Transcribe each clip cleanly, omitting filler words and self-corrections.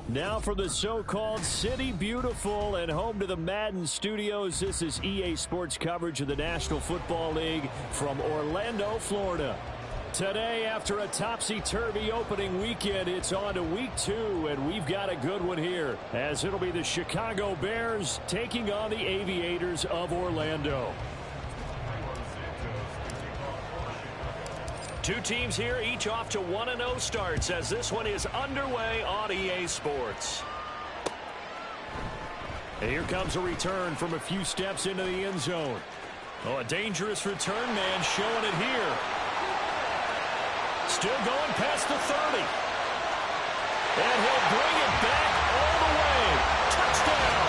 Now for the so-called City Beautiful and home to the Madden studios, this is EA Sports coverage of the National Football League from Orlando, Florida. Today, after a topsy-turvy opening weekend, it's on to week 2, and we've got a good one here, as it'll be the Chicago Bears taking on the Aviators of Orlando. Two teams here, each off to 1-0 starts, as this one is underway on EA Sports. And here comes a return from a few steps into the end zone. Oh, a dangerous return man showing it here. Still going past the 30. And he'll bring it back all the way. Touchdown!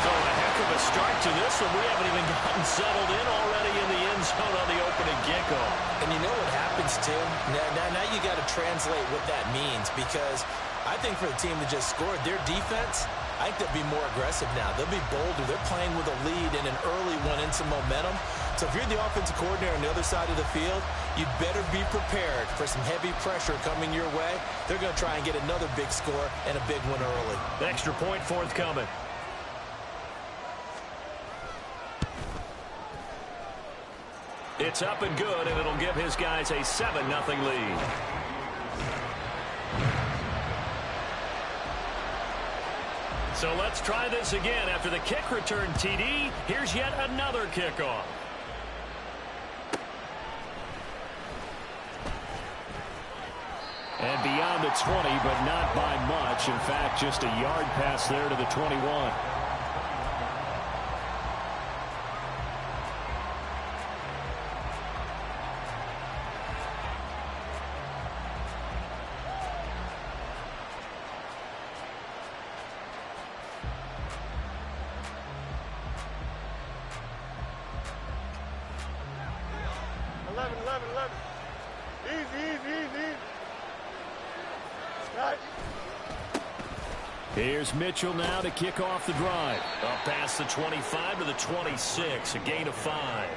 So a heck of a start to this one. We haven't even gotten settled in already in the end zone on the opening kickoff. And you know what happens, too? Now you got to translate what that means, because I think for the team that just scored, their defense, I think they'll be more aggressive now. They'll be bolder. They're playing with a lead and an early one and some momentum. So if you're the offensive coordinator on the other side of the field, you'd better be prepared for some heavy pressure coming your way. They're going to try and get another big score and a big one early. Extra point forthcoming. It's up and good, and it'll give his guys a 7-0 lead. So let's try this again. After the kick return TD, here's yet another kickoff. And beyond the 20, but not by much. In fact, just a yard pass there to the 21. Here's Mitchell now to kick off the drive. Up past the 25 to the 26, a gain of 5.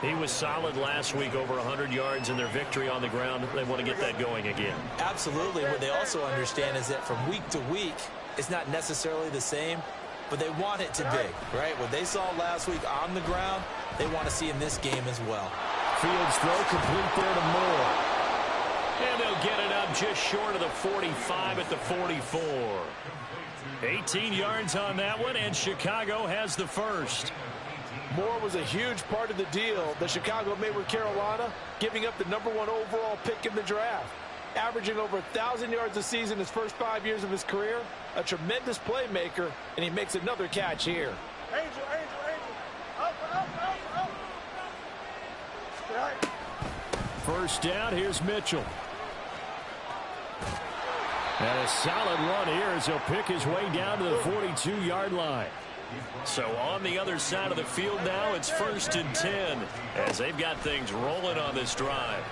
He was solid last week, over 100 yards in their victory on the ground. They want to get that going again. Absolutely. What they also understand is that from week to week, it's not necessarily the same, but they want it to be, right? What they saw last week on the ground, they want to see in this game as well. Fields throw complete there to Moore. And they'll get it up just short of the 45 at the 44. 18 yards on that one, and Chicago has the first. Moore was a huge part of the deal that Chicago made with Carolina, giving up the #1 overall pick in the draft. Averaging over 1,000 yards a season his first 5 years of his career, a tremendous playmaker, and he makes another catch here. Angel. Up. Right. First down, here's Mitchell. And a solid run here as he'll pick his way down to the 42-yard line. So on the other side of the field now, it's 1st and 10 as they've got things rolling on this drive.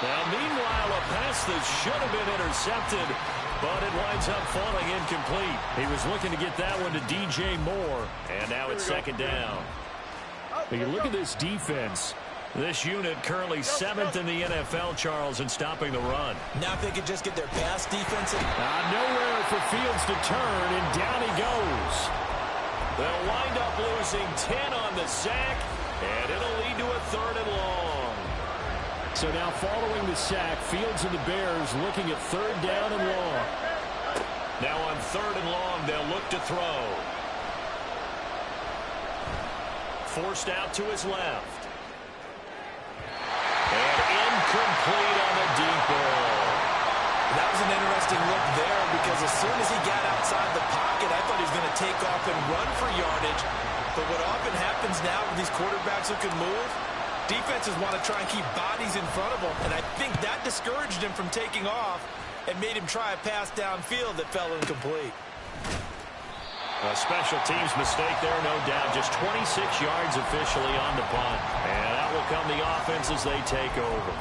Now, meanwhile, a pass that should have been intercepted, but it winds up falling incomplete. He was looking to get that one to DJ Moore, and now it's 2nd down. But you look at this defense. This unit currently 7th in the NFL, Charles, in stopping the run. Now if they could just get their pass defense in. Nowhere for Fields to turn, and down he goes. They'll wind up losing 10 on the sack, and it'll lead to a 3rd and long. So now following the sack, Fields and the Bears looking at 3rd down and long. Now on 3rd and long, they'll look to throw. Forced out to his left. And incomplete on the deep ball. That was an interesting look there, because as soon as he got outside the pocket, I thought he was going to take off and run for yardage. But what often happens now with these quarterbacks who can move, defenses want to try and keep bodies in front of them, and I think that discouraged him from taking off and made him try a pass downfield that fell incomplete. A special teams mistake there, no doubt. Just 26 yards officially on the punt. And out will come the offense as they take over.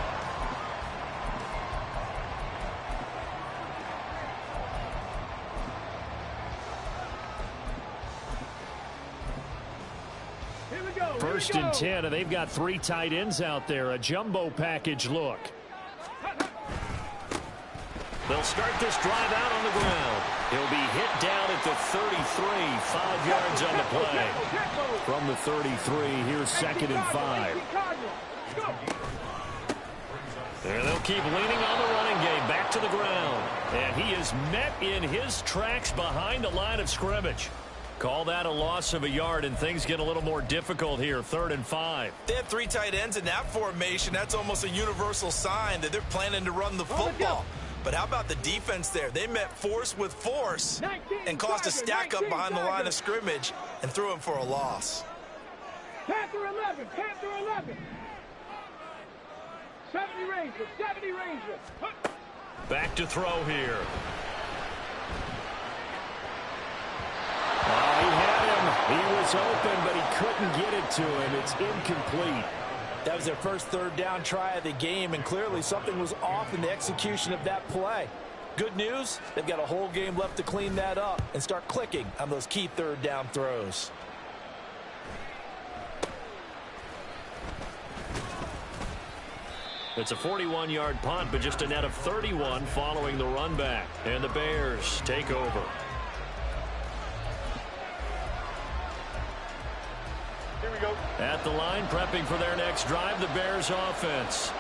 First and 10, and they've got 3 tight ends out there. A jumbo package look. They'll start this drive out on the ground. He'll be hit down at the 33, 5 yards on the play. From the 33, here's 2nd and 5. And they'll keep leaning on the running game. Back to the ground. And he is met in his tracks behind the line of scrimmage. Call that a loss of a yard, and things get a little more difficult here. 3rd and 5. They have 3 tight ends in that formation. That's almost a universal sign that they're planning to run the football. But how about the defense there? They met force with force and caused a stack up behind the line of scrimmage and threw him for a loss. Panther 11, Panther 11. 70 Ranger, 70 Ranger. Back to throw here. He had him. He was open, but he couldn't get it to him. It's incomplete. That was their first 3rd down try of the game, and clearly something was off in the execution of that play. Good news, they've got a whole game left to clean that up and start clicking on those key 3rd down throws. It's a 41-yard punt, but just a net of 31 following the run back. And the Bears take over. Here we go. At the line, prepping for their next drive, the Bears offense.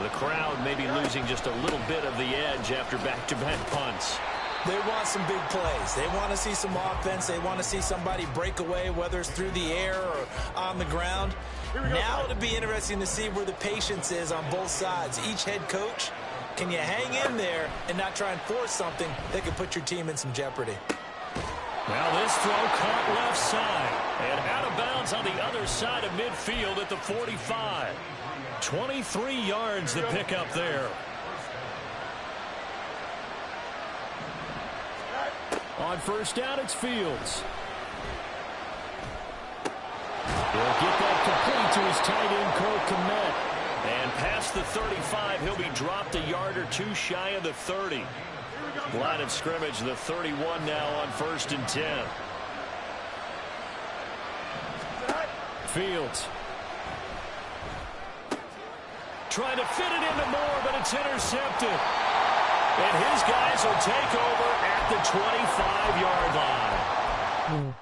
The crowd may be losing just a little bit of the edge after back-to-back punts. They want some big plays. They want to see some offense. They want to see somebody break away, whether it's through the air or on the ground. Now it'll be interesting to see where the patience is on both sides. Each head coach, can you hang in there and not try and force something that could put your team in some jeopardy? Now this throw caught left side and out of bounds on the other side of midfield at the 45. 23 yards the pickup there. On first down, it's Fields. He'll get that complete to his tight end, Cole Kmet. And past the 35, he'll be dropped a yard or 2 shy of the 30. Line of scrimmage, the 31 now on 1st and 10. Fields. Trying to fit it into Moore, but it's intercepted. And his guys will take over at the 25-yard line.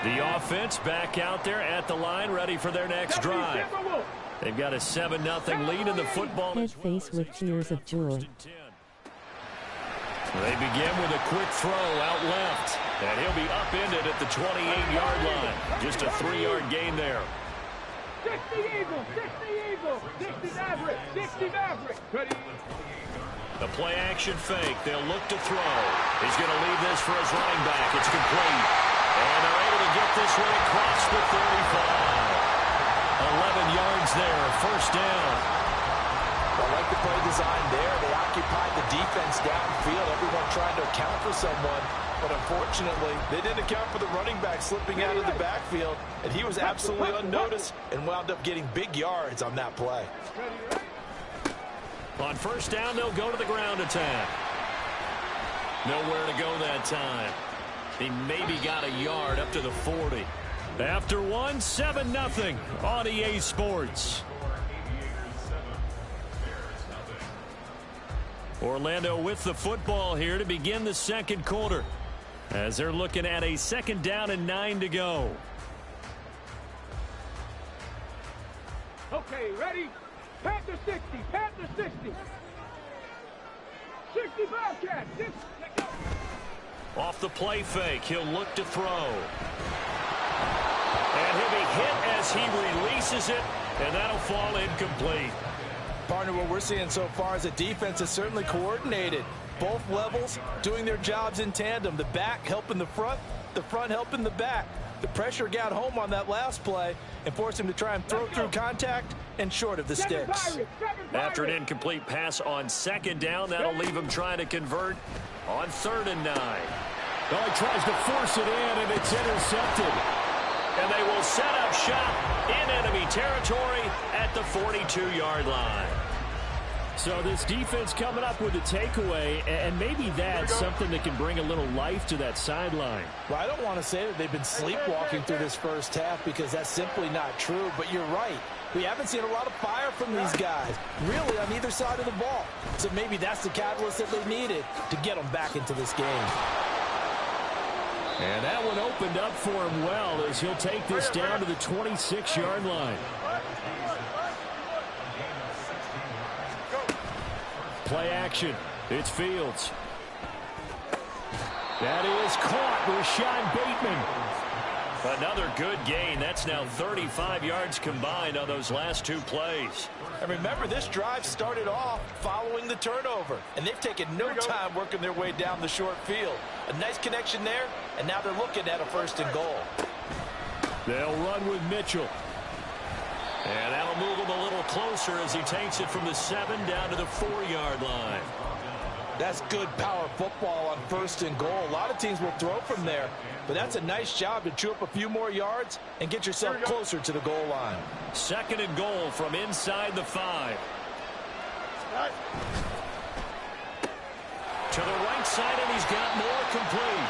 The offense back out there at the line, ready for their next drive. They've got a 7-0 lead in the football. Head face with tears of joy. They begin with a quick throw out left. And he'll be upended at the 28-yard line. Just a 3-yard gain there. 60 Eagles, 60 Eagles, 60 Maverick, 60 Maverick. Ready? The play action fake. They'll look to throw. He's going to leave this for his running back. It's complete. And they're able to get this one across the 35. 11 yards there, first down. I like the play design there. They occupied the defense downfield. Everyone trying to account for someone. But unfortunately, they didn't account for the running back slipping out of the backfield. And he was absolutely unnoticed and wound up getting big yards on that play. On first down, they'll go to the ground attack. Nowhere to go that time. He maybe got a yard up to the 40. After 7-0 on EA Sports. Orlando with the football here to begin the second quarter, as they're looking at a 2nd down and 9 to go. Okay, ready? Panther 60, Panther 60. 60 Bobcat, 60. Off the play fake, he'll look to throw. And he'll be hit as he releases it, and that'll fall incomplete. Partner, what we're seeing so far is the defense is certainly coordinated. Both levels doing their jobs in tandem. The back helping the front helping the back. The pressure got home on that last play and forced him to try and throw through contact and short of the sticks. After an incomplete pass on 2nd down, that'll leave him trying to convert on 3rd and 9. Oh, he tries to force it in, and it's intercepted. And they will set up shop in enemy territory at the 42-yard line. So this defense coming up with a takeaway, and maybe that's something that can bring a little life to that sideline. Well, I don't want to say that they've been sleepwalking through this first half because that's simply not true, but you're right. We haven't seen a lot of fire from these guys, really, on either side of the ball. So maybe that's the catalyst that they needed to get them back into this game. And that one opened up for him well as he'll take this down to the 26-yard line. Play action. It's Fields. That is caught. Rashawn Bateman. Another good gain. That's now 35 yards combined on those last two plays. And remember, this drive started off following the turnover, and they've taken no time working their way down the short field. A nice connection there, and now they're looking at a 1st and goal. They'll run with Mitchell. And that'll move him a little closer as he takes it from the 7 down to the 4-yard line. That's good power football on 1st and goal. A lot of teams will throw from there, but that's a nice job to chew up a few more yards and get yourself closer to the goal line. 2nd and goal from inside the 5. To the right side, and he's got more complete.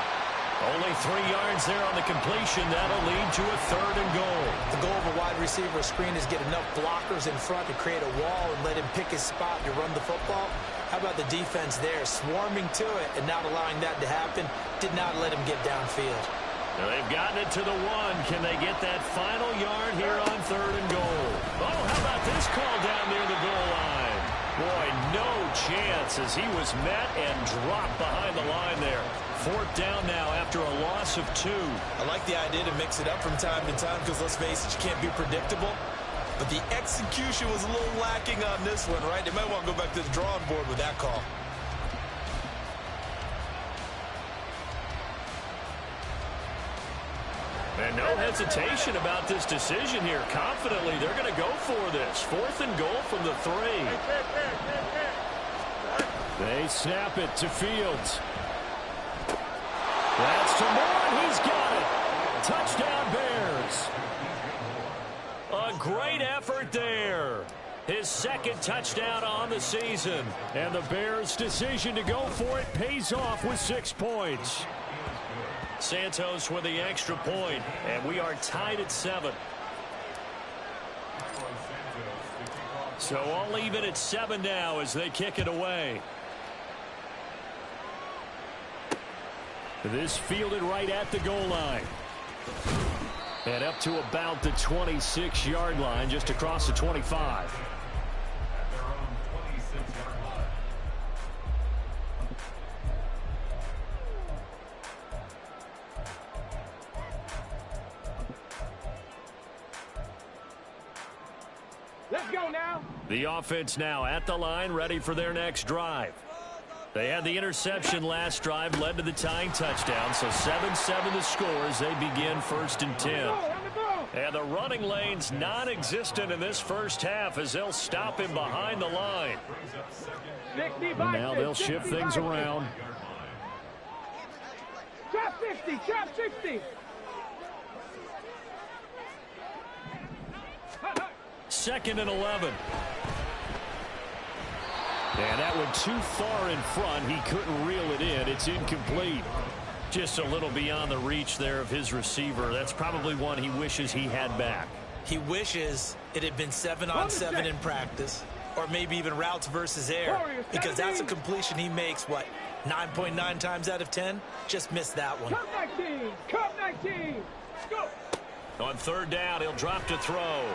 Only 3 yards there on the completion. That'll lead to a 3rd and goal. The goal of a wide receiver screen is get enough blockers in front to create a wall and let him pick his spot to run the football. How about the defense there, swarming to it and not allowing that to happen? Did not let him get downfield. Now they've gotten it to the 1. Can they get that final yard here on 3rd and goal? Oh, how about this call down near the goal line? Boy, no chance as he was met and dropped behind the line there. 4th down now after a loss of 2. I like the idea to mix it up from time to time because, let's face it, you can't be predictable. But the execution was a little lacking on this one, right? They might want to go back to the drawing board with that call. And no hesitation about this decision here. Confidently, they're going to go for this. 4th and goal from the 3. They snap it to Fields. That's to Moore. He's got it. Touchdown, Bears. A great effort there. His 2nd touchdown on the season. And the Bears' decision to go for it pays off with 6 points. Santos with the extra point, and we are tied at 7. So all even at 7 now as they kick it away. This fielded right at the goal line. And up to about the 26-yard line, just across the 25. Let's go now. The offense now at the line, ready for their next drive. They had the interception last drive, led to the tying touchdown, so 7-7 the score as they begin 1st and 10. And the running lane's non-existent in this first half as they'll stop him behind the line. And now they'll shift things around. Trap 60, trap 60. 2nd and 11. And that one too far in front. He couldn't reel it in. It's incomplete. Just a little beyond the reach there of his receiver. That's probably one he wishes he had back. He wishes it had been 7-on-7 in practice, or maybe even routes versus air, because that's a completion he makes, what, 9.9 times out of 10? Just missed that one. Cup 19, Cup 19. Go. On 3rd down, he'll drop to throw.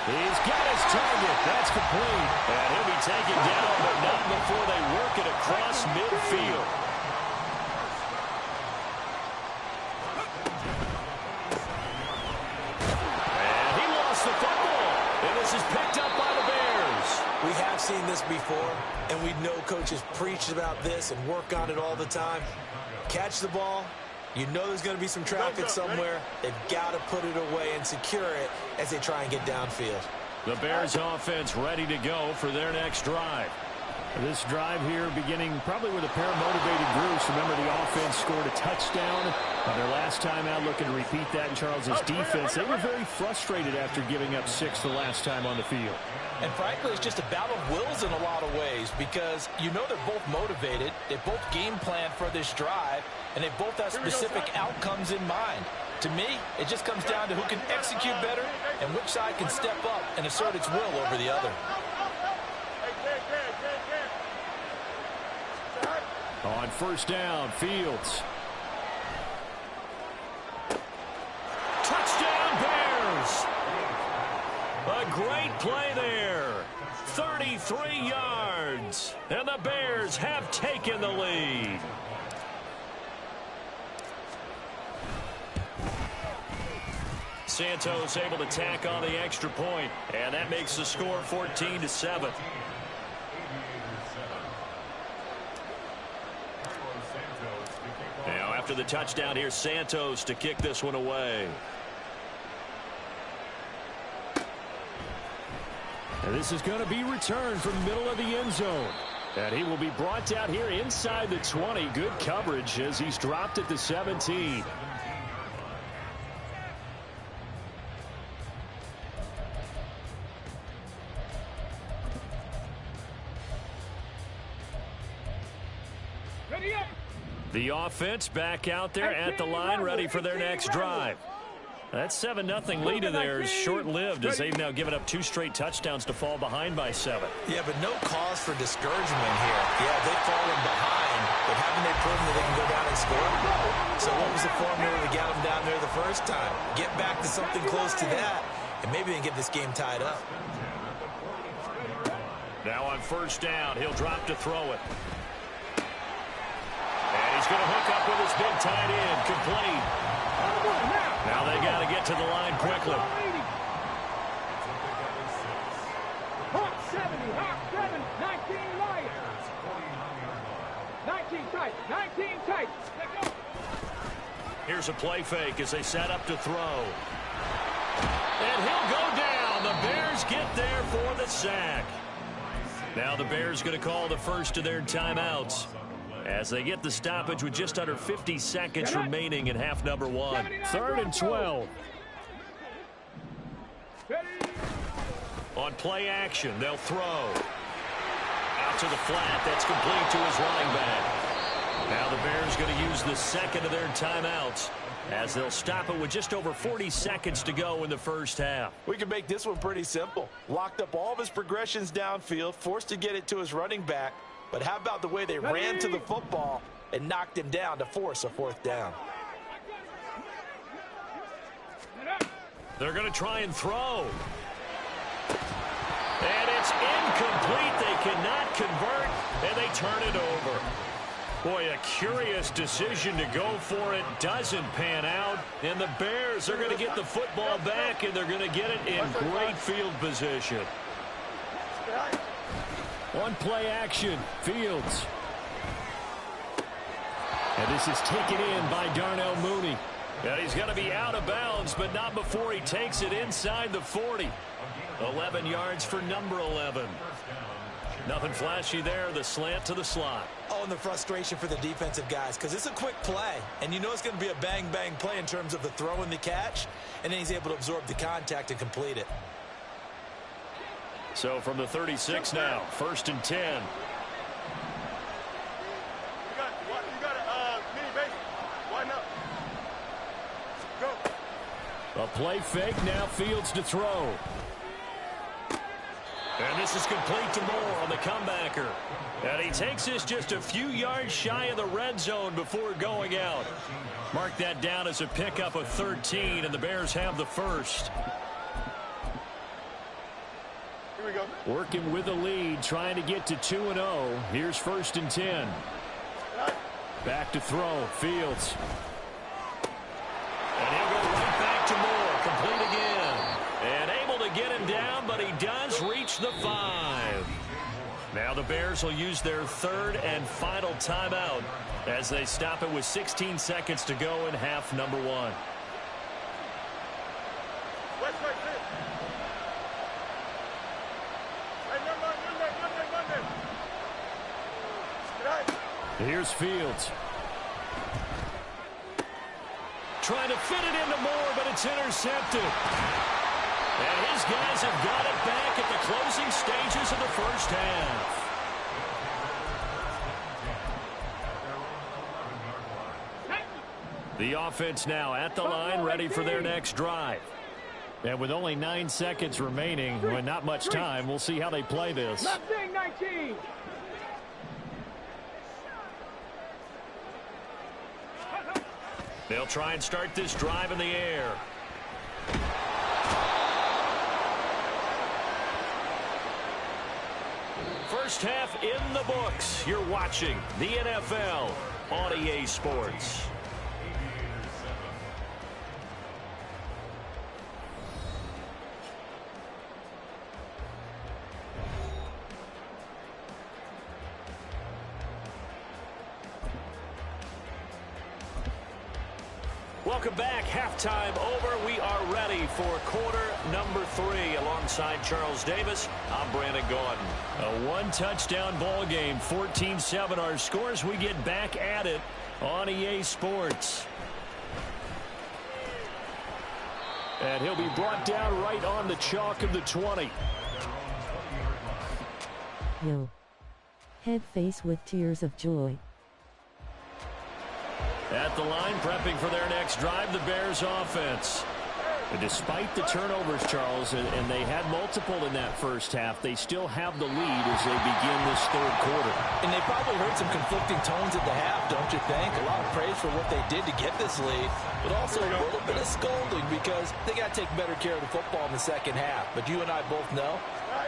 He's got his target. That's complete. And he'll be taken down, but not before they work it across midfield. And he lost the football. And this is picked up by the Bears. We have seen this before, and we know coaches preach about this and work on it all the time. Catch the ball. You know there's going to be some traffic somewhere. They've got to put it away and secure it as they try and get downfield. The Bears offense ready to go for their next drive. This drive here beginning probably with a pair of motivated groups. Remember, the offense scored a touchdown on their last time out, looking to repeat that in Charles's defense. They were very frustrated after giving up 6 the last time on the field. And frankly, it's just a battle of wills in a lot of ways because you know they're both motivated. They both game plan for this drive, and they both have specific outcomes in mind. To me, it just comes down to who can execute better and which side can step up and assert its will over the other. On first down, Fields. Touchdown, Bears! A great play there. 33 yards. And the Bears have taken the lead. Santos able to tack on the extra point, and that makes the score 14-7. Now after the touchdown, here's Santos to kick this one away. And this is going to be returned from the middle of the end zone. And he will be brought down here inside the 20. Good coverage as he's dropped at the 17. The offense back out there at the line, ready for their next drive. That 7-0 lead of theirs short-lived as they've now given up 2 straight touchdowns to fall behind by 7. Yeah, but no cause for discouragement here. Yeah, they've fallen behind, but haven't they proven that they can go down and score? So what was the formula to get them down there the first time? Get back to something close to that, and maybe they can get this game tied up. Now on first down, he'll drop to throw it. And he's going to hook up with his big tight end, complete. Now they got to get to the line quickly. Hawk 70, Hawk 7, 19 Lions. 19 tight, 19 tight. Let's go. Here's a play fake as they set up to throw. And he'll go down. The Bears get there for the sack. Now the Bears going to call the first of their timeouts as they get the stoppage with just under 50 seconds remaining in half number 1. 3rd and 12. On play action, they'll throw. Out to the flat. That's complete to his running back. Now the Bears going to use the second of their timeouts as they'll stop it with just over 40 seconds to go in the first half. We can make this one pretty simple. Locked up all of his progressions downfield, forced to get it to his running back. But how about the way they ran to the football and knocked him down to force a 4th down? They're going to try and throw. And it's incomplete. They cannot convert, and they turn it over. Boy, a curious decision to go for it. Doesn't pan out. And the Bears are going to get the football back, and they're going to get it in great field position. On play action, Fields. And this is taken in by Darnell Mooney. And he's going to be out of bounds, but not before he takes it inside the 40. 11 yards for number 11. Nothing flashy there, the slant to the slot. Oh, and the frustration for the defensive guys, because it's a quick play, and you know it's going to be a bang-bang play in terms of the throw and the catch, and then he's able to absorb the contact and complete it. So from the 36 now, 1st and 10. You got a mini base. Line up. Go. A play fake, now Fields to throw. And this is complete to Moore on the comebacker. And he takes this just a few yards shy of the red zone before going out. Mark that down as a pickup of 13, and the Bears have the first. Here we go. Working with the lead, trying to get to 2-0. Here's 1st and 10. Back to throw, Fields. And he'll go right back to Moore, complete again. And able to get him down, but he does reach the 5. Now the Bears will use their 3rd and final timeout as they stop it with 16 seconds to go in half number 1. Here's Fields. Trying to fit it into Moore, but it's intercepted. And his guys have got it back at the closing stages of the first half. The offense now at the line, ready for their next drive. And with only 9 seconds remaining, well, not much time, we'll see how they play this. Left wing 19. They'll try and start this drive in the air. First half in the books. You're watching the NFL on EA Sports. Welcome back. Halftime over. We are ready for quarter number 3. Alongside Charles Davis, I'm Brandon Gaudin. A one-touchdown ball game, 14-7 our scores. We get back at it on EA Sports. And he'll be brought down right on the chalk of the 20. Yo. Head face with tears of joy. At the line, prepping for their next drive, the Bears offense. But despite the turnovers, Charles, and they had multiple in that first half, they still have the lead as they begin this third quarter. And they probably heard some conflicting tones at the half, don't you think? A lot of praise for what they did to get this lead, but also a little bit of scolding because they got to take better care of the football in the second half. But you and I both know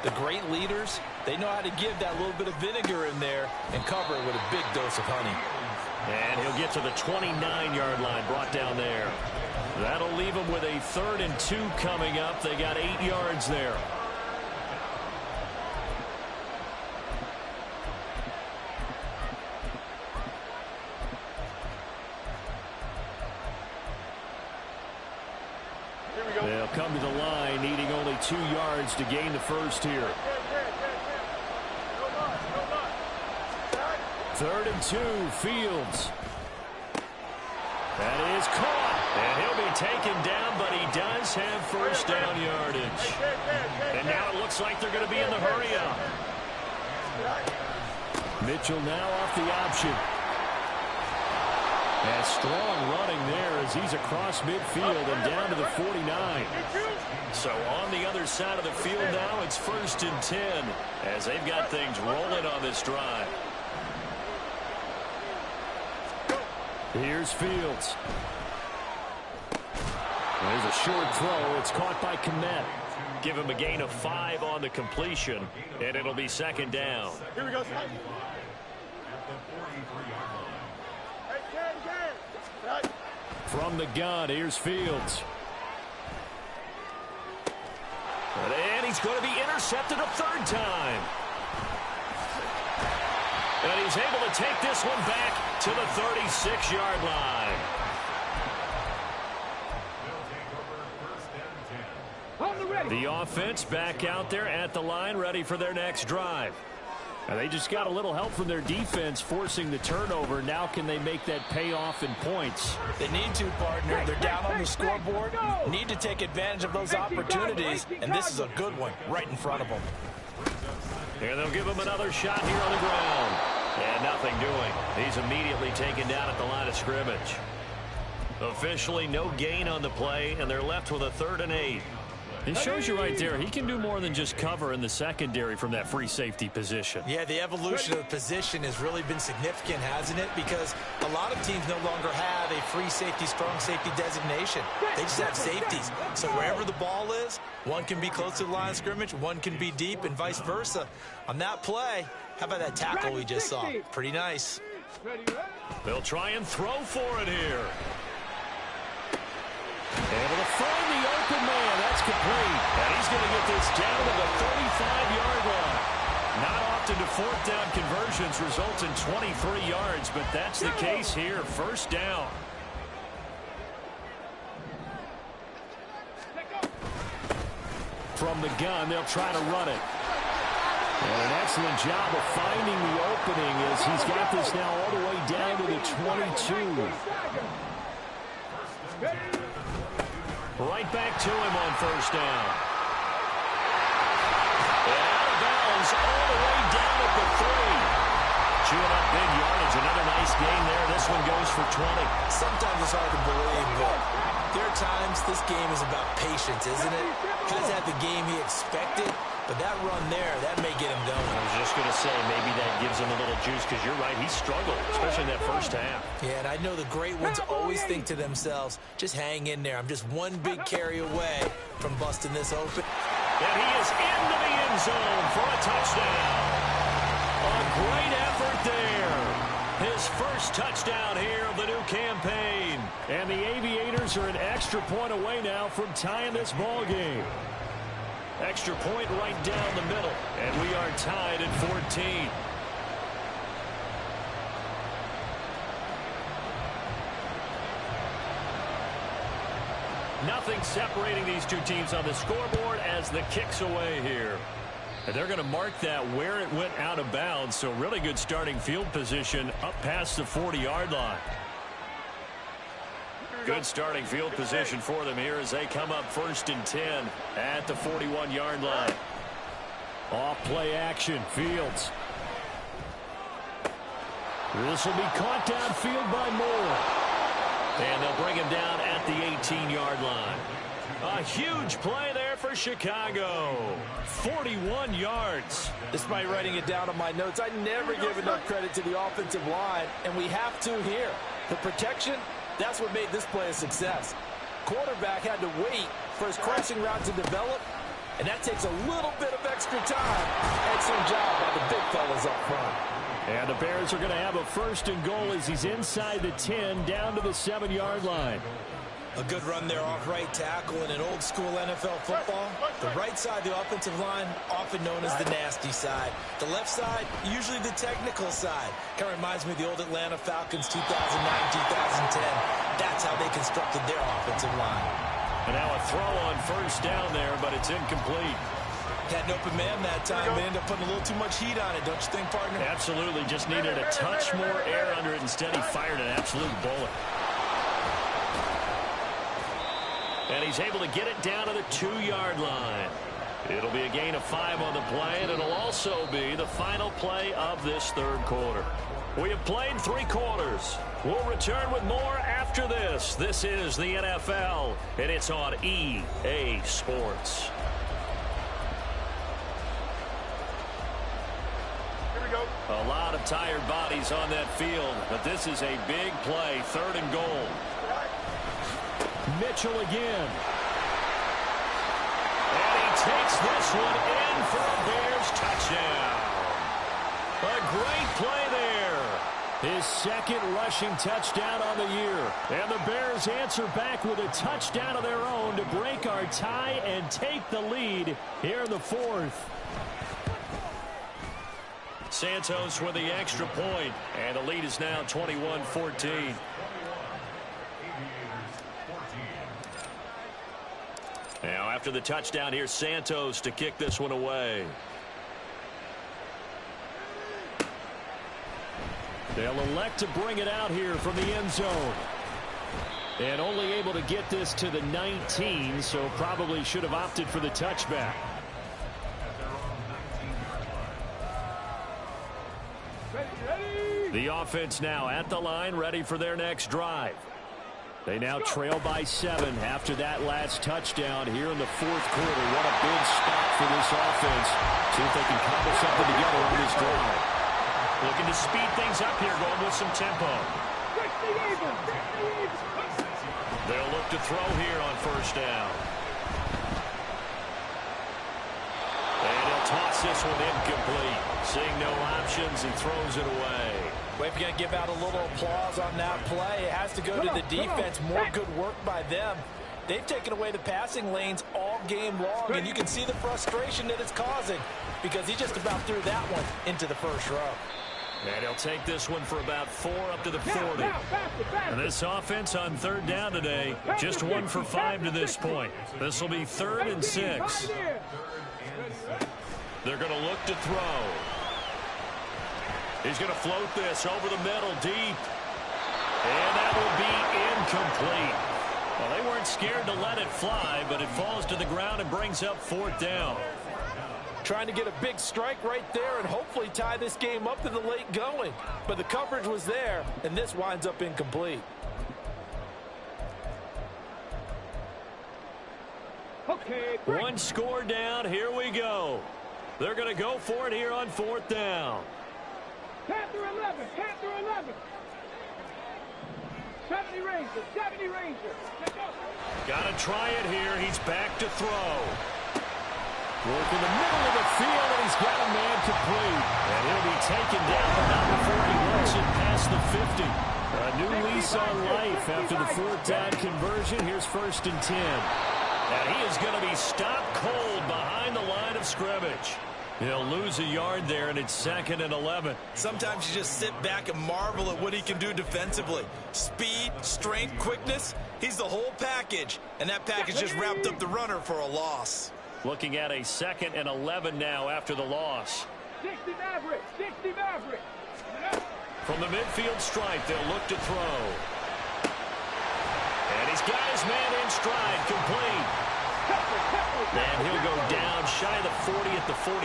the great leaders, they know how to give that little bit of vinegar in there and cover it with a big dose of honey. And he'll get to the 29-yard line, brought down there. That'll leave them with a 3rd and 2 coming up. They got 8 yards there. They'll come to the line, needing only 2 yards to gain the first here. 3rd and 2, Fields. That is caught, and he'll be taken down, but he does have first down yardage. And now it looks like they're going to be in the hurry-up. Mitchell now off the option. And strong running there as he's across midfield and down to the 49. So on the other side of the field now, it's 1st and 10 as they've got things rolling on this drive. Here's Fields. There's a short throw. It's caught by Kmet. Give him a gain of 5 on the completion, and it'll be 2nd down. Here we go. From the gun, here's Fields. And he's going to be intercepted a 3rd time. And he's able to take this one back to the 36-yard line. The offense back out there at the line, ready for their next drive. And they just got a little help from their defense forcing the turnover. Now can they make that pay off in points? They need to, partner. They're down on the scoreboard. Need to take advantage of those opportunities, and this is a good one right in front of them. And they'll give him another shot here on the ground. And nothing doing. He's immediately taken down at the line of scrimmage. Officially no gain on the play, and they're left with a 3rd and 8. It shows you right there, he can do more than just cover in the secondary from that free safety position. Yeah, the evolution of the position has really been significant, hasn't it? Because a lot of teams no longer have a free safety, strong safety designation. They just have safeties. So wherever the ball is, one can be close to the line of scrimmage, one can be deep, and vice versa. On that play, how about that tackle we just saw? Pretty nice. They'll try and throw for it here. Able to find the open man. That's complete. And he's going to get this down to the 35-yard line. Not often do 4th down conversions result in 23 yards, but that's the case here. 1st down. From the gun, they'll try to run it. And an excellent job of finding the opening as he's got this now all the way down to the 22. Right back to him on first down. And out of bounds all the way down at the 3. Chewing up big yardage. Another nice gain there. This one goes for 20. Sometimes it's hard to believe, but there are times this game is about patience, isn't it? Hasn't had the game he expected, but that run there, that may get him going. I was just going to say, maybe that gives him a little juice, because you're right, he struggled, especially in that first half. Yeah, and I know the great ones always think to themselves, just hang in there. I'm just one big carry away from busting this open. And he is into the end zone for a touchdown. A great effort there. His first touchdown here of the new campaign. And the Aviators are an extra point away now from tying this ball game. Extra point right down the middle. And we are tied at 14. Nothing separating these two teams on the scoreboard as the kick's away here. And they're going to mark that where it went out of bounds. So really good starting field position up past the 40-yard line. Good starting field position for them here as they come up 1st and 10 at the 41-yard line. Off play action, Fields. This will be caught downfield by Moore. And they'll bring him down at the 18-yard line. A huge play there for Chicago. 41 yards. Despite writing it down on my notes, I never give enough credit to the offensive line, and we have to here. The protection, that's what made this play a success. Quarterback had to wait for his crossing route to develop, and that takes a little bit of extra time. Excellent job by the big fellas up front. And the Bears are going to have a 1st and goal as he's inside the 10 down to the 7-yard line. A good run there off right tackle in an old-school NFL football. The right side, the offensive line, often known as the nasty side. The left side, usually the technical side. Kind of reminds me of the old Atlanta Falcons 2009-2010. That's how they constructed their offensive line. And now a throw on 1st down there, but it's incomplete. Had an open man that time, but ended up putting a little too much heat on it, don't you think, partner? Absolutely. Just needed a touch more air under it. Instead, he fired an absolute bullet. And he's able to get it down to the 2-yard line. It'll be a gain of 5 on the play, and it'll also be the final play of this 3rd quarter. We have played 3 quarters. We'll return with more after this. This is the NFL, and it's on EA Sports. Here we go. A lot of tired bodies on that field, but this is a big play, 3rd and goal. Mitchell again. And he takes this one in for a Bears touchdown. A great play there. His 2nd rushing touchdown on the year. And the Bears answer back with a touchdown of their own to break our tie and take the lead here in the 4th. Santos with the extra point, and the lead is now 21-14. Now after the touchdown, here's Santos to kick this one away. They'll elect to bring it out here from the end zone. And only able to get this to the 19, so probably should have opted for the touchback. The offense now at the line, ready for their next drive. They now trail by 7 after that last touchdown here in the 4th quarter. What a big spot for this offense. See if they can cobble something together on this drive. Looking to speed things up here, going with some tempo. They'll look to throw here on 1st down. And he'll toss this one incomplete. Seeing no options, he throws it away. We've got to give out a little applause on that play. It has to go to the defense. More good work by them. They've taken away the passing lanes all game long, and you can see the frustration that it's causing because he just about threw that one into the 1st row. And he'll take this one for about 4 up to the 40. And this offense on 3rd down today, just 1 for 5 to this point. This will be 3rd and 6. They're going to look to throw. He's going to float this over the middle deep. And that will be incomplete. Well, they weren't scared to let it fly, but it falls to the ground and brings up 4th down. Trying to get a big strike right there and hopefully tie this game up in the late going. But the coverage was there, and this winds up incomplete. Okay, One score down. Here we go. They're going to go for it here on 4th down. Panther 11, Panther 11. 70 Ranger, 70 Ranger. Let's go. Got to try it here. He's back to throw. Work in the middle of the field, and he's got a man complete. And he'll be taken down, but not before he works it past the 50. A new lease on life after the 4th down conversion. Here's 1st and 10. And he is going to be stopped cold behind the line of scrimmage. He'll lose a yard there, and it's 2nd and 11. Sometimes you just sit back and marvel at what he can do defensively. Speed, strength, quickness. He's the whole package. And that package just wrapped up the runner for a loss. Looking at a 2nd and 11 now after the loss. 60 Maverick, 60 Maverick. From the midfield stripe, they'll look to throw. And he's got his man in stride, complete. And he'll go down shy of the 40 at the 41.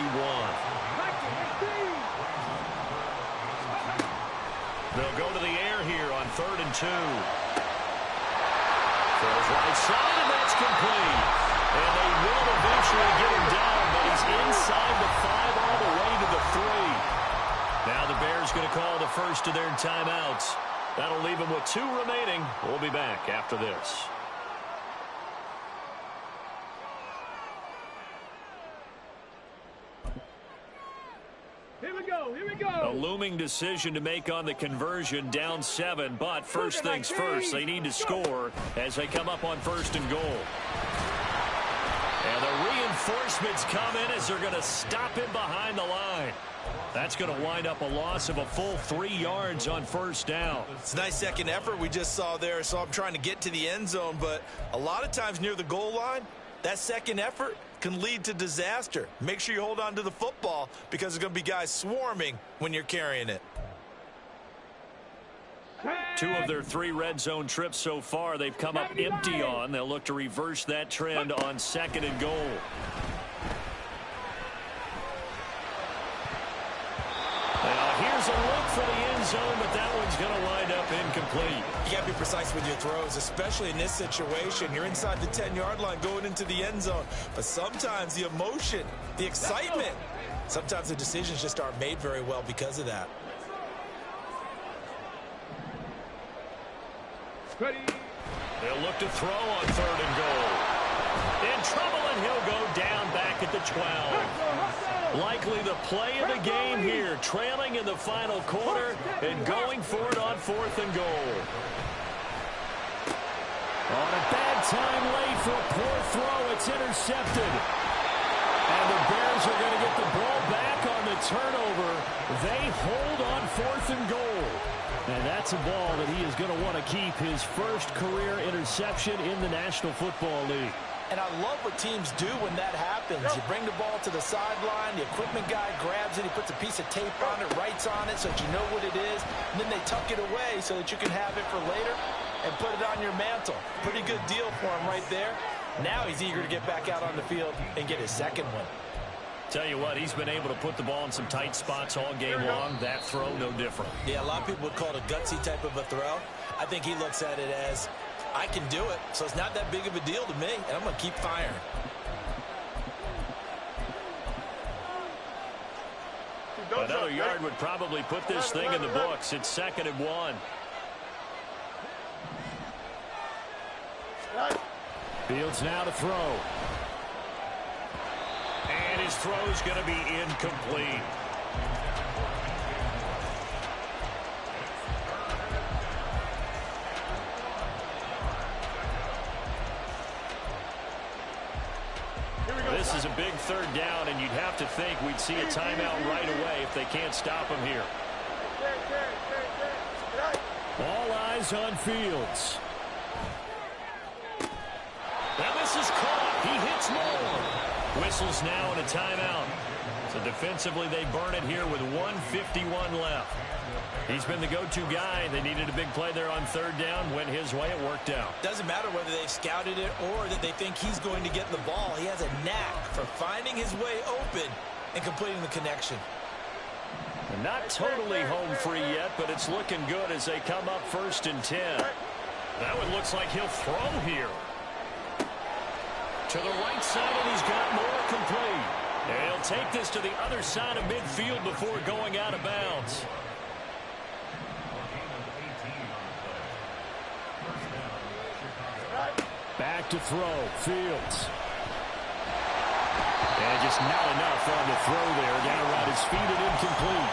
They'll go to the air here on 3rd and 2. Throws right side, and that's complete. And they will eventually get him down, but he's inside the 5 all the way to the 3. Now the Bears going to call the first of their timeouts. That'll leave them with 2 remaining. We'll be back after this. Here we go, here we go. A looming decision to make on the conversion, down 7. But first things first, they need to score as they come up on 1st and goal. And the reinforcements come in as they're going to stop him behind the line. That's going to wind up a loss of a full 3 yards on 1st down. It's a nice second effort we just saw there, so I'm trying to get to the end zone, but a lot of times near the goal line, that second effort can lead to disaster. Make sure you hold on to the football because there's going to be guys swarming when you're carrying it. 2 of their 3 red zone trips so far they've come up empty on. They'll look to reverse that trend on 2nd and goal. Now here's a look for the end zone, but that one's going to wind up incomplete. You got to be precise with your throws, especially in this situation. You're inside the 10-yard line going into the end zone. But sometimes the emotion, the excitement, sometimes the decisions just aren't made very well because of that. Ready. They'll look to throw on 3rd and goal. In trouble, and he'll go down back at the 12. Likely the play of the game here, trailing in the final quarter and going for it on 4th and goal. On a bad time late for a poor throw, it's intercepted. And the Bears are going to get the ball back on the turnover. They hold on 4th and goal. And that's a ball that he is going to want to keep, his first career interception in the National Football League. And I love what teams do when that happens. You bring the ball to the sideline, the equipment guy grabs it, he puts a piece of tape on it, writes on it so that you know what it is, and then they tuck it away so that you can have it for later and put it on your mantle. Pretty good deal for him right there. Now he's eager to get back out on the field and get his second one. Tell you what, he's been able to put the ball in some tight spots all game long. That throw, no different. Yeah, a lot of people would call it a gutsy type of a throw. I think he looks at it as, I can do it, so it's not that big of a deal to me, and I'm going to keep firing. Another yard would probably put this thing in the books. It's 2nd and 1. Fields now to throw. And his throw's going to be incomplete. This is a big 3rd down, and you'd have to think we'd see a timeout right away if they can't stop him here. All eyes on Fields. And this is caught. He hits more. Whistles now in a timeout. So defensively, they burn it here with 1:51 left. He's been the go-to guy. They needed a big play there on third down. Went his way. It worked out. Doesn't matter whether they've scouted it or that they think he's going to get the ball. He has a knack for finding his way open and completing the connection. Not totally home free yet, but it's looking good as they come up 1st and 10. That one looks like he'll throw here. To the right side, and he's got more complete. And he'll take this to the other side of midfield before going out of bounds. Back to throw. Fields. And just not enough on the throw there. Down around his feet and incomplete.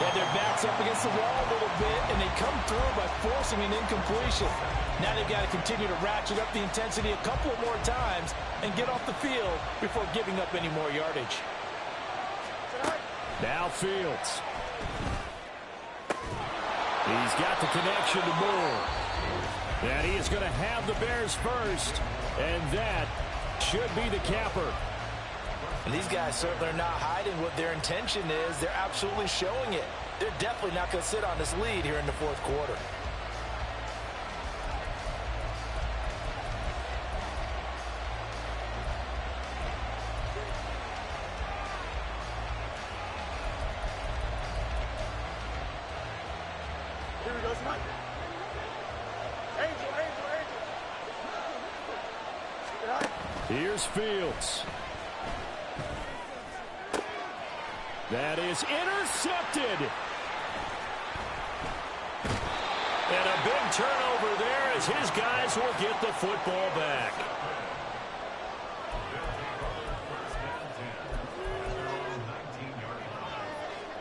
Yeah, their backs up against the wall a little bit, and they come through by forcing an incompletion. Now they've got to continue to ratchet up the intensity a couple more times and get off the field before giving up any more yardage. Now Fields. He's got the connection to Moore. And he is going to have the Bears first. And that should be the capper. And these guys certainly are not hiding what their intention is. They're absolutely showing it. They're definitely not going to sit on this lead here in the fourth quarter. Here we go, Smite. Angel. Here's Fields. That is intercepted. And a big turnover there as his guys will get the football back.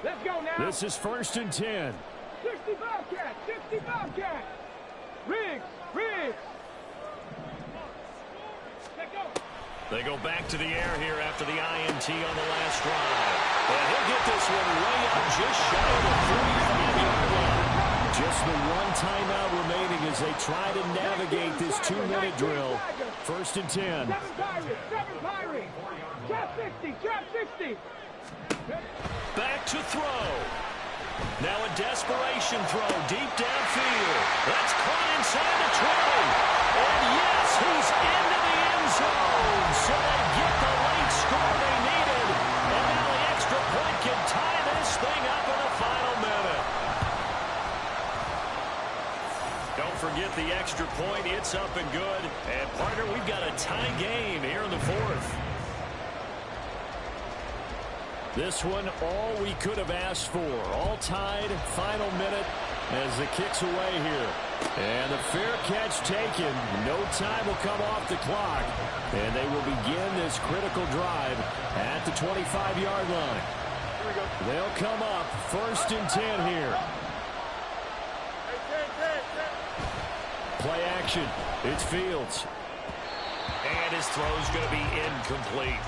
Let's go now. This is 1st and 10. 60 Bobcat. 60 Bobcat. Riggs. Let go. They go back to the air here after the INT on the last drive. And he'll get this one way up just shy of the 45-yard line. Just the one timeout remaining as they try to navigate this 2-minute drill. 1st and 10. 7 Pirates. Trap 60. Back to throw. Now a desperation throw deep downfield. That's caught inside the 20. And yes, he's into the end zone. So they get the late score they needed. And now the extra point can tie this thing up in the final minute. Don't forget the extra point. It's up and good. And partner, we've got a tie game here in the fourth. This one, all we could have asked for. All tied, final minute as the kick's away here. And the fair catch taken. No time will come off the clock. And they will begin this critical drive at the 25-yard line. They'll come up 1st and 10 here. Play action. It's Fields. And his throw's going to be incomplete.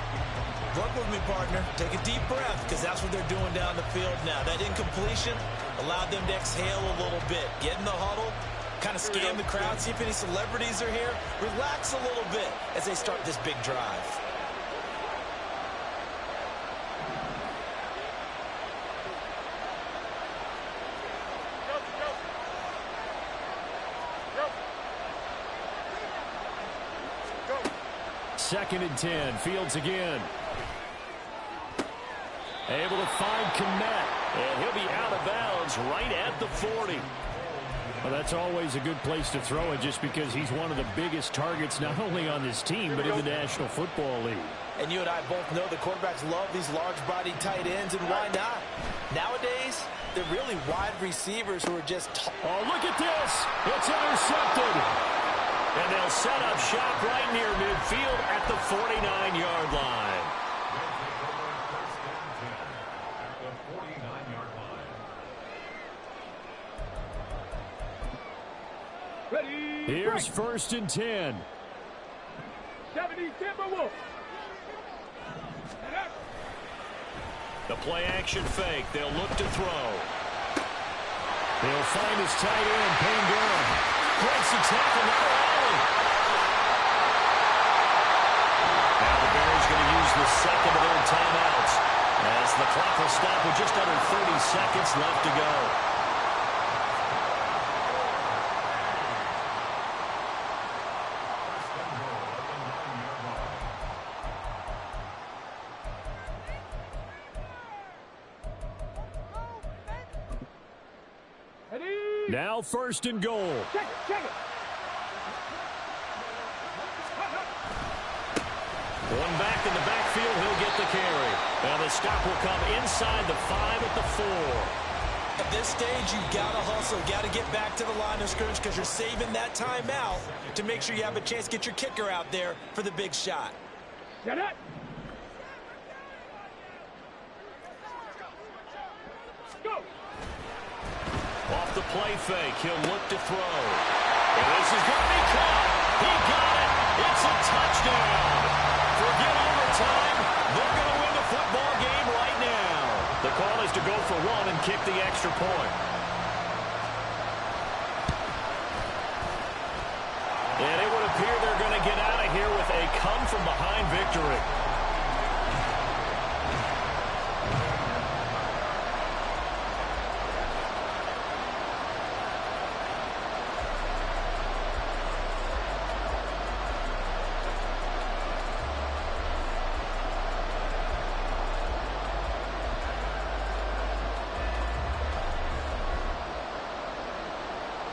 Work with me, partner. Take a deep breath, because that's what they're doing down the field now. That incompletion allowed them to exhale a little bit. Get in the huddle, kind of scan the crowd, see if any celebrities are here. Relax a little bit as they start this big drive. Second and 10. Fields again. Able to find Kmet. And he'll be out of bounds right at the 40. Well, that's always a good place to throw it just because he's one of the biggest targets not only on this team but in the National Football League. And you and I both know the quarterbacks love these large-bodied tight ends, and why not? Nowadays, they're really wide receivers who are just... Oh, look at this. It's intercepted. And they'll set up shop right near midfield at the 49-yard line. Ready. Here's 1st and 10. 70 Timberwolves. The play action fake. They'll look to throw. They'll find his tight end, Payne Durham. Breaks the tackle. Now the Bears going to use the second of their timeouts The clock will stop with just under 30 seconds left to go. Now first and goal. Check it. One back in the backfield, he'll get the carry. And the stop will come inside the 5 at the 4. At this stage, you got to hustle, got to get back to the line of scrimmage because you're saving that timeout to make sure you have a chance to get your kicker out there for the big shot. Get it. Go. Off the play fake, he'll look to throw. And this is going to be caught. He got it. It's a touchdown. Forget overtime. They're going to win the football game right now. The call is to go for one and kick the extra point. And it would appear they're going to get out of here with a come-from-behind victory.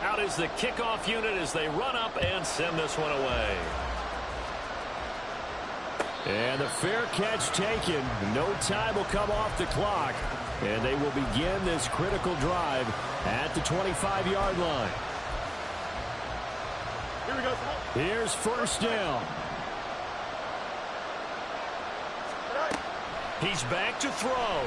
Out is the kickoff unit as they run up and send this one away. And the fair catch taken. No time will come off the clock. And they will begin this critical drive at the 25-yard line. Here we go. Here's first down. He's back to throw.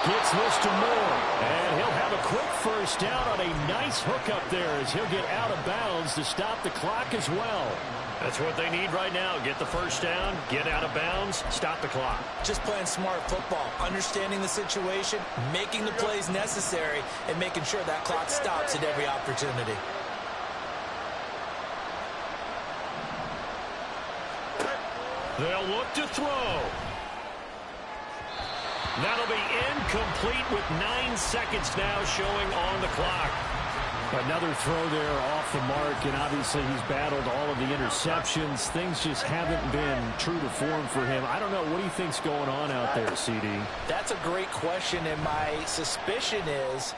Gets this to Moore. And he'll have a quick first down on a nice hook up there as he'll get out of bounds to stop the clock as well. That's what they need right now. Get the first down, get out of bounds, stop the clock. Just playing smart football, understanding the situation, making the plays necessary, and making sure that clock stops at every opportunity. They'll look to throw. That'll be incomplete with 9 seconds now showing on the clock. Another throw there off the mark, and obviously he's battled all of the interceptions. Things just haven't been true to form for him. I don't know. What do you think's going on out there, CD? That's a great question, and my suspicion is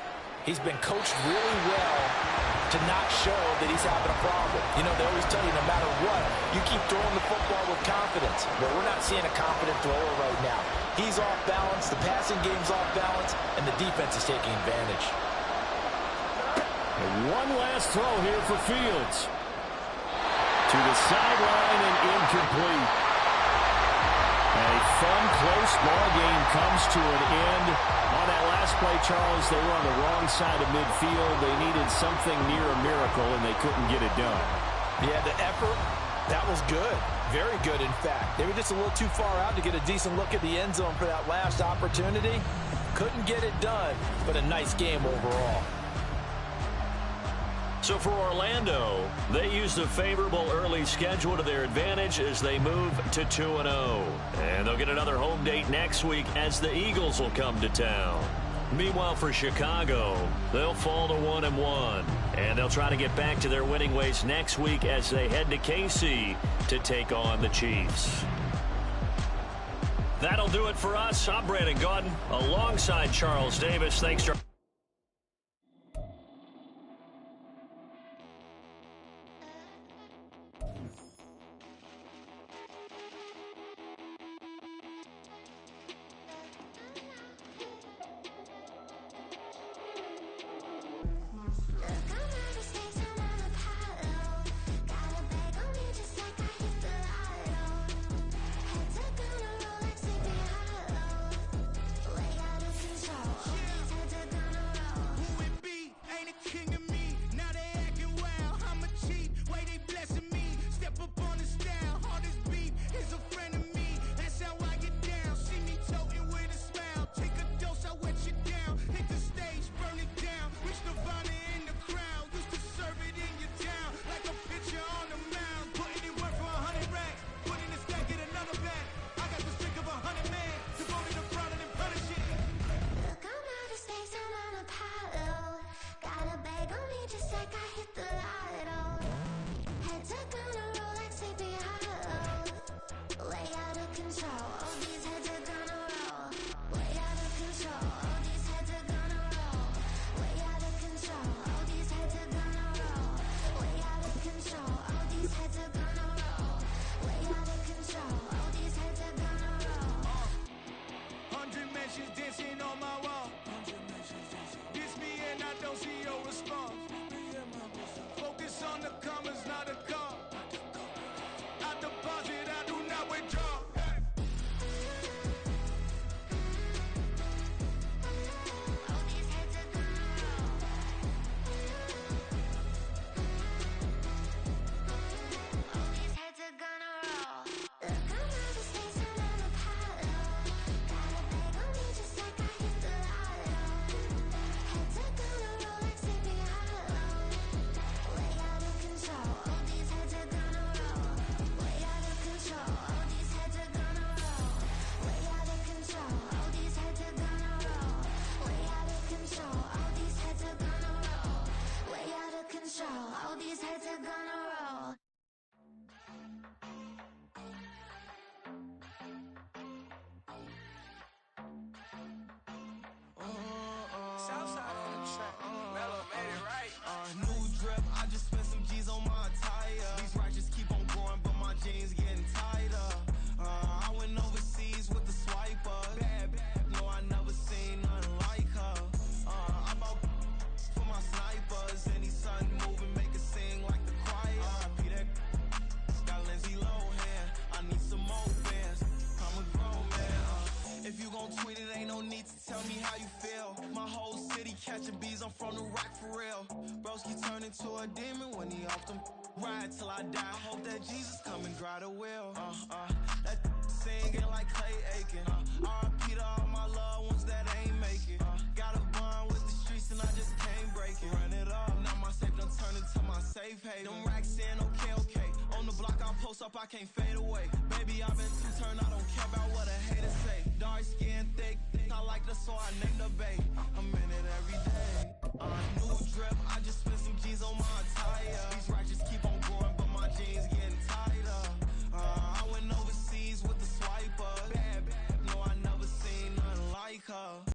he's been coached really well to not show that he's having a problem. You know, they always tell you no matter what, you keep throwing the football with confidence. Well, we're not seeing a confident thrower right now. He's off balance, the passing game's off balance, and the defense is taking advantage. And one last throw here for Fields. To the sideline and incomplete. A fun, close ball game comes to an end. On that last play, Charles, they were on the wrong side of midfield. They needed something near a miracle, and they couldn't get it done. Yeah, the effort, that was good. Very good, in fact. They were just a little too far out to get a decent look at the end zone for that last opportunity. Couldn't get it done, but a nice game overall. So for Orlando, they used a favorable early schedule to their advantage as they move to 2-0. And they'll get another home date next week as the Eagles will come to town. Meanwhile, for Chicago, they'll fall to 1-1. And they'll try to get back to their winning ways next week as they head to KC to take on the Chiefs. That'll do it for us. I'm Brandon Gaudin alongside Charles Davis. Thanks, Charles. I don't see your response. Focus on the commas, not the come. I deposit, I do not withdraw. All these heads are gonna roll. Southside on the track. Mellow made it right. New drip, I just spent some G's on my attire. These righteous keep on going, but my jeans getting tighter. I went overseas with the swiper. Bad, no, I never seen nothing like her. I bought for my snipers. Any sun moving, make it sing like the choir. Peter got Lindsay Lohan. I need some more bands. I'm a grown man. If you gon' tweet it, ain't no need to tell me how you feel. My whole city catching bees, I'm from the rock for real. Broski turn into a demon when he off them. Ride till I die. I hope that Jesus come and dry the wheel. That singing like Clay Aiken. R.I.P. to all my loved ones that ain't make it. Got a bond with the streets and I just can't break it. Run it up, now my safe done turned into my safe haven. Them racks in, okay. On the block I post up, I can't fade away. Baby, I've been too turned, I don't care about what a hater say. Dark skin, thick, I like the so I named the babe. I'm in it every day. New drip, I just